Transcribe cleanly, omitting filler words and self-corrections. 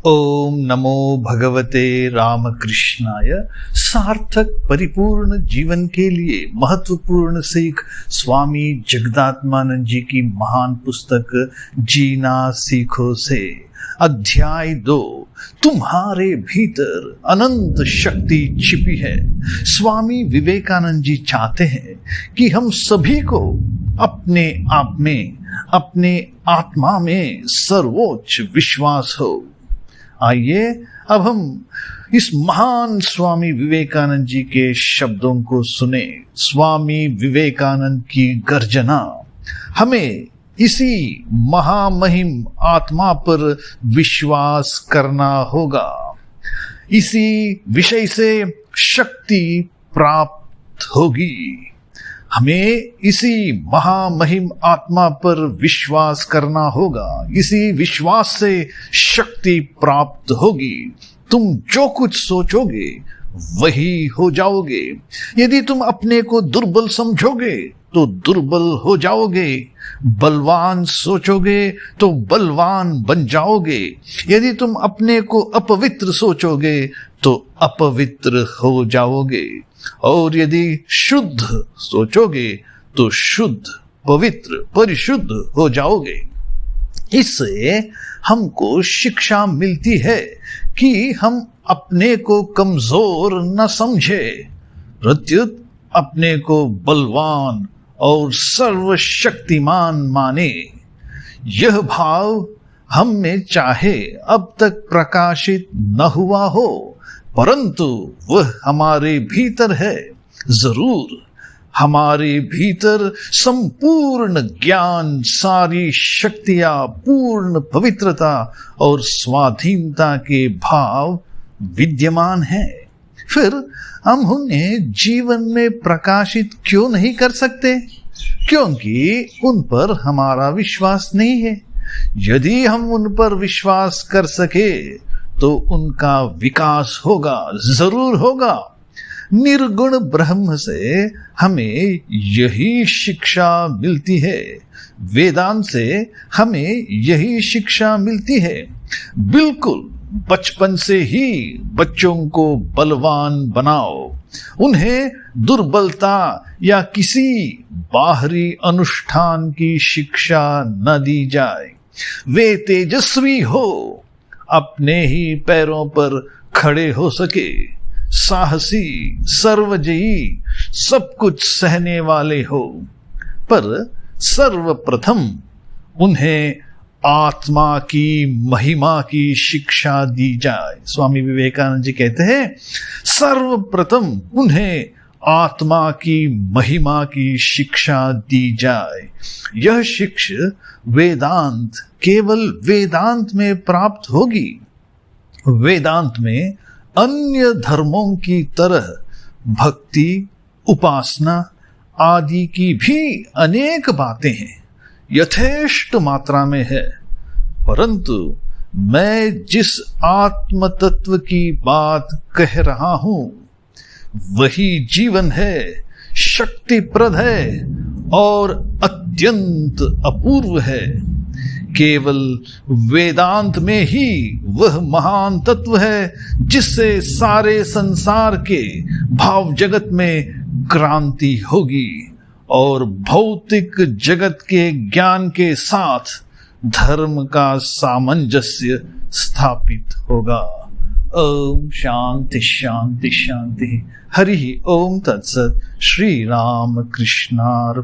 ओम नमो भगवते रामकृष्णाय। सार्थक परिपूर्ण जीवन के लिए महत्वपूर्ण सीख स्वामी जगदात्मानंद जी की महान पुस्तक जीना सीखो से अध्याय 2, तुम्हारे भीतर अनंत शक्ति छिपी है। स्वामी विवेकानंद जी चाहते हैं कि हम सभी को अपने आप में, अपने आत्मा में सर्वोच्च विश्वास हो। आइए अब हम इस महान स्वामी विवेकानंद जी के शब्दों को सुने। स्वामी विवेकानंद की गर्जना, हमें इसी महामहिम आत्मा पर विश्वास करना होगा। इसी विषय से शक्ति प्राप्त होगी। हमें इसी महामहिम आत्मा पर विश्वास करना होगा। इसी विश्वास से शक्ति प्राप्त होगी। तुम जो कुछ सोचोगे वही हो जाओगे। यदि तुम अपने को दुर्बल समझोगे तो दुर्बल हो जाओगे। बलवान सोचोगे तो बलवान बन जाओगे। यदि तुम अपने को अपवित्र सोचोगे तो अपवित्र हो जाओगे। और यदि शुद्ध सोचोगे तो शुद्ध, पवित्र, परिशुद्ध हो जाओगे। इससे हमको शिक्षा मिलती है कि हम अपने को कमजोर न समझे, प्रत्युत अपने को बलवान और सर्वशक्तिमान माने। यह भाव हम में चाहे अब तक प्रकाशित न हुआ हो, परंतु वह हमारे भीतर है। जरूर हमारे भीतर संपूर्ण ज्ञान, सारी शक्तियां, पूर्ण पवित्रता और स्वाधीनता के भाव विद्यमान हैं। फिर हम उन्हें जीवन में प्रकाशित क्यों नहीं कर सकते? क्योंकि उन पर हमारा विश्वास नहीं है। यदि हम उन पर विश्वास कर सके तो उनका विकास होगा, जरूर होगा। निर्गुण ब्रह्म से हमें यही शिक्षा मिलती है। वेदांत से हमें यही शिक्षा मिलती है। बिल्कुल बचपन से ही बच्चों को बलवान बनाओ। उन्हें दुर्बलता या किसी बाहरी अनुष्ठान की शिक्षा न दी जाए। वे तेजस्वी हो, अपने ही पैरों पर खड़े हो सके, साहसी, सर्वजयी, सब कुछ सहने वाले हो। पर सर्वप्रथम उन्हें आत्मा की महिमा की शिक्षा दी जाए। स्वामी विवेकानंद जी कहते हैं, सर्वप्रथम उन्हें आत्मा की महिमा की शिक्षा दी जाए। यह शिक्षा वेदांत, केवल वेदांत में प्राप्त होगी। वेदांत में अन्य धर्मों की तरह भक्ति, उपासना आदि की भी अनेक बातें हैं, यथेष्ट मात्रा में है। परंतु मैं जिस आत्म तत्व की बात कह रहा हूं वही जीवन है, शक्तिप्रद है और अत्यंत अपूर्व है। केवल वेदांत में ही वह महान तत्व है जिससे सारे संसार के भाव जगत में क्रांति होगी और भौतिक जगत के ज्ञान के साथ धर्म का सामंजस्य स्थापित होगा। ओम शांति शांति शांति। हरि ओम तत्सत। श्री राम कृष्णार्पणमस्तु।